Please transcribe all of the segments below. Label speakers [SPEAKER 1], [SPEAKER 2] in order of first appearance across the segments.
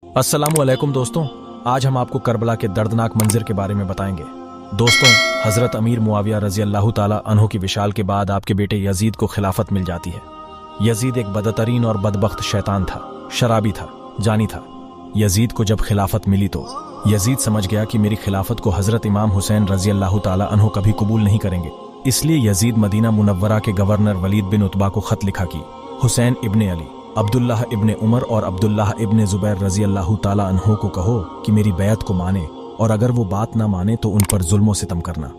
[SPEAKER 1] अस्सलामुअलैकुम दोस्तों, आज हम आपको करबला के दर्दनाक मंजर के बारे में बताएंगे। दोस्तों, हजरत अमीर मुआविया रजी अल्लाह ताला अन्हु की विशाल के बाद आपके बेटे यजीद को खिलाफत मिल जाती है। यजीद एक बदतरीन और बदबख्त शैतान था, शराबी था, जानी था। यजीद को जब खिलाफत मिली तो यजीद समझ गया कि मेरी खिलाफत को हजरत इमाम हुसैन रजी अल्लाह ताला अन्हु कभी कबूल नहीं करेंगे। इसलिए यजीद मदीना मुनव्वरा के गवर्नर वलीद बिन उतबा को खत लिखा कि हुसैन इब्ने अली, अब्दुल्लाह इब्ने उमर और अब्दुल्लाह इब्ने जुबैर रजी अल्लाह ताला अन्हो को कहो कि मेरी बैत को माने, और अगर वो बात ना माने तो उन पर जुल्म सितम करना।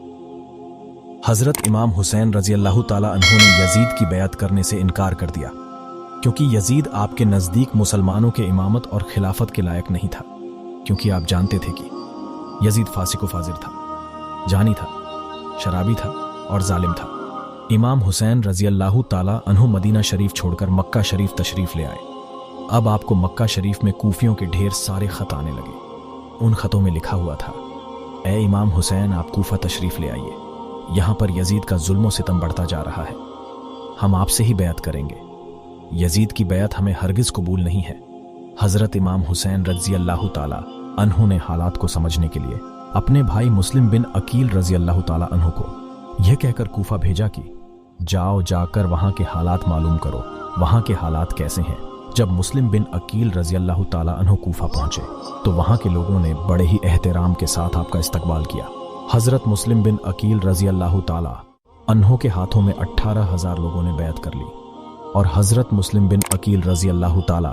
[SPEAKER 1] हजरत इमाम हुसैन रजी अल्लाह ताला अन्हो ने यजीद की बैत करने से इनकार कर दिया, क्योंकि यजीद आपके नज़दीक मुसलमानों के इमामत और खिलाफत के लायक नहीं था, क्योंकि आप जानते थे कि यजीद फासिक व फाजिर था, जानी था, शराबी था और जालिम था। इमाम हुसैन रजी अल्लाह ताला अन्हु मदीना शरीफ छोड़कर मक्का शरीफ तशरीफ ले आए। अब आपको मक्का शरीफ में कूफियों के ढेर सारे खत आने लगे। उन खतों में लिखा हुआ था, ए इमाम हुसैन, आप कूफा तशरीफ ले आइए, यहाँ पर यजीद का जुल्म सितम बढ़ता जा रहा है, हम आपसे ही बैत करेंगे। यजीद की बैत हमें हरगिज कबूल नहीं है। हजरत इमाम हुसैन रजी अल्लाह ताला अन्हु ने हालात को समझने के लिए अपने भाई मुस्लिम बिन अकील रजी अल्लाह ताला अन्हु को यह कहकर कूफा भेजा कि जाओ, जाकर वहां के हालात मालूम करो, वहां के हालात कैसे हैं। जब मुस्लिम बिन अकील रजी अल्लाह ताला अन्हु कूफा पहुंचे तो वहां के लोगों ने बड़े ही एहतराम के साथ आपका इस्तकबाल किया। हजरत मुस्लिम बिन अकील रजी अल्लाह ताला अन्हु के हाथों में 18,000 लोगों ने बैत कर ली, और हजरत मुस्लिम बिन अकील रजी अल्लाह ताला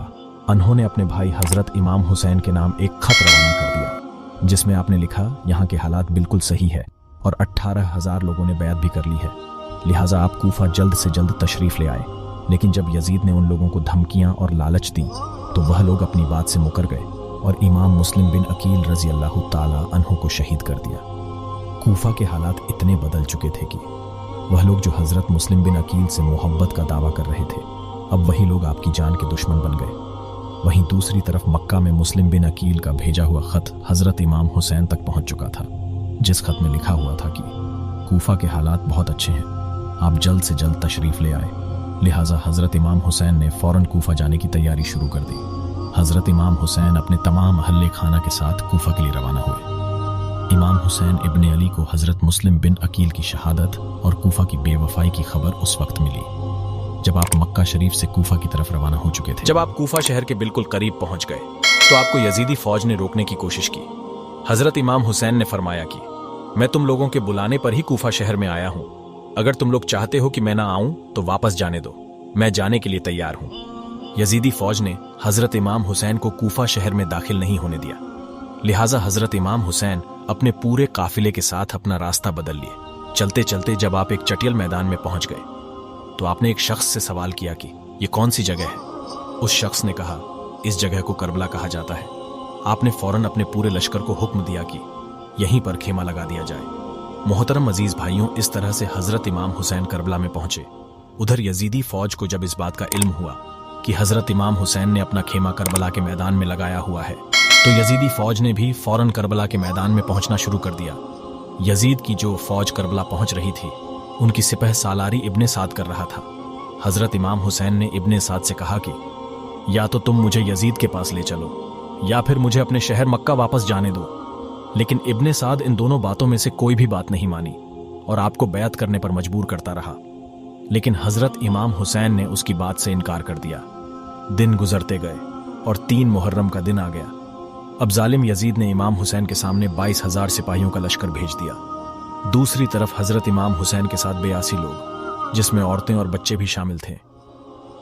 [SPEAKER 1] अन्हु ने अपने भाई हजरत इमाम हुसैन के नाम एक खत रवाना कर दिया, जिसमें आपने लिखा, यहाँ के हालात बिल्कुल सही है और 18,000 लोगों ने बैत भी कर ली है, लिहाजा आप कूफा जल्द से जल्द तशरीफ ले आए। लेकिन जब यजीद ने उन लोगों को धमकियां और लालच दी तो वह लोग अपनी बात से मुकर गए और इमाम मुस्लिम बिन अकील रजी अल्लाह ताला अन्हु को शहीद कर दिया। कूफा के हालात इतने बदल चुके थे कि वह लोग जो हजरत मुस्लिम बिन अकील से मोहब्बत का दावा कर रहे थे, अब वही लोग आपकी जान के दुश्मन बन गए। वहीं दूसरी तरफ मक्का में मुस्लिम बिन अकील का भेजा हुआ खत हजरत इमाम हुसैन तक पहुंच चुका था, जिस खत में लिखा हुआ था कि कूफा के हालात बहुत अच्छे हैं, आप जल्द से जल्द तशरीफ ले आए। लिहाजा हजरत इमाम हुसैन ने फौरन कूफा जाने की तैयारी शुरू कर दी। हजरत इमाम हुसैन अपने तमाम अहले खाना के साथ कूफा के लिए रवाना हुए। इमाम हुसैन इब्ने अली को हजरत मुस्लिम बिन अकील की शहादत और कूफा की बेवफाई की खबर उस वक्त मिली जब आप मक्का शरीफ से कूफा की तरफ रवाना हो चुके थे। जब आप कूफा शहर के बिल्कुल करीब पहुंच गए तो आपको यजीदी फौज ने रोकने की कोशिश की। हजरत इमाम हुसैन ने फरमाया कि मैं तुम लोगों के बुलाने पर ही कूफा शहर में आया हूं, अगर तुम लोग चाहते हो कि मैं ना आऊं तो वापस जाने दो, मैं जाने के लिए तैयार हूं। यजीदी फौज ने हजरत इमाम हुसैन को कूफा शहर में दाखिल नहीं होने दिया, लिहाजा हजरत इमाम हुसैन अपने पूरे काफिले के साथ अपना रास्ता बदल लिए। चलते चलते जब आप एक चटियल मैदान में पहुंच गए तो आपने एक शख्स से सवाल किया कि ये कौन सी जगह है। उस शख्स ने कहा, इस जगह को करबला कहा जाता है। आपने फौरन अपने पूरे लश्कर को हुक्म दिया कि यहीं पर खेमा लगा दिया जाए। मोहतरम अजीज भाइयों, इस तरह से हजरत इमाम हुसैन करबला में पहुंचे। उधर यजीदी फौज को जब इस बात का इल्म हुआ कि हजरत इमाम हुसैन ने अपना खेमा करबला के मैदान में लगाया हुआ है, तो यजीदी फौज ने भी फौरन करबला के मैदान में पहुंचना शुरू कर दिया। यजीद की जो फौज करबला पहुंच रही थी, उनकी सिपह सालारी इब्ने साद कर रहा था। हजरत इमाम हुसैन ने इब्ने साद से कहा कि या तो तुम मुझे यजीद के पास ले चलो या फिर मुझे अपने शहर मक्का वापस जाने दो। लेकिन इब्ने साद इन दोनों बातों में से कोई भी बात नहीं मानी और आपको बैत करने पर मजबूर करता रहा। लेकिन हजरत इमाम हुसैन ने उसकी बात से इनकार कर दिया। दिन गुजरते गए और 3 मुहर्रम का दिन आ गया। अब जालिम यजीद ने इमाम हुसैन के सामने 22,000 सिपाहियों का लश्कर भेज दिया। दूसरी तरफ हजरत इमाम हुसैन के साथ 82 लोग, जिसमें औरतें और बच्चे भी शामिल थे।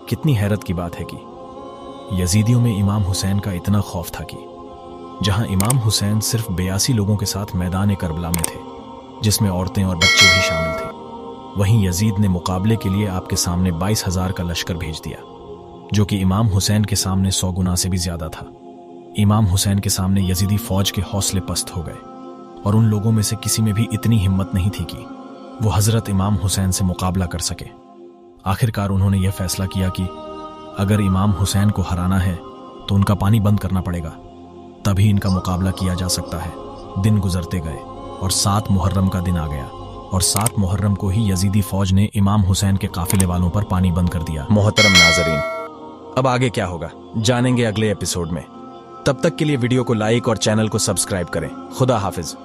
[SPEAKER 1] कितनी हैरत की बात है कि यजीदियों में इमाम हुसैन का इतना खौफ था कि जहां इमाम हुसैन सिर्फ 82 लोगों के साथ मैदान करबला में थे, जिसमें औरतें और बच्चे भी शामिल थे, वहीं यजीद ने मुकाबले के लिए आपके सामने 22,000 का लश्कर भेज दिया, जो कि इमाम हुसैन के सामने 100 गुना से भी ज्यादा था। इमाम हुसैन के सामने यजीदी फौज के हौसले पस्त हो गए और उन लोगों में से किसी में भी इतनी हिम्मत नहीं थी कि वो हजरत इमाम हुसैन से मुकाबला कर सके। आखिरकार उन्होंने यह फैसला किया कि अगर इमाम हुसैन को हराना है तो उनका पानी बंद करना पड़ेगा, तभी इनका मुकाबला किया जा सकता है। दिन गुजरते गए और 7 मुहर्रम का दिन आ गया और 7 मुहर्रम को ही यजीदी फौज ने इमाम हुसैन के काफिले वालों पर पानी बंद कर दिया। मोहतरम नाजरीन, अब आगे क्या होगा जानेंगे अगले एपिसोड में। तब तक के लिए वीडियो को लाइक और चैनल को सब्सक्राइब करें। खुदा हाफिज।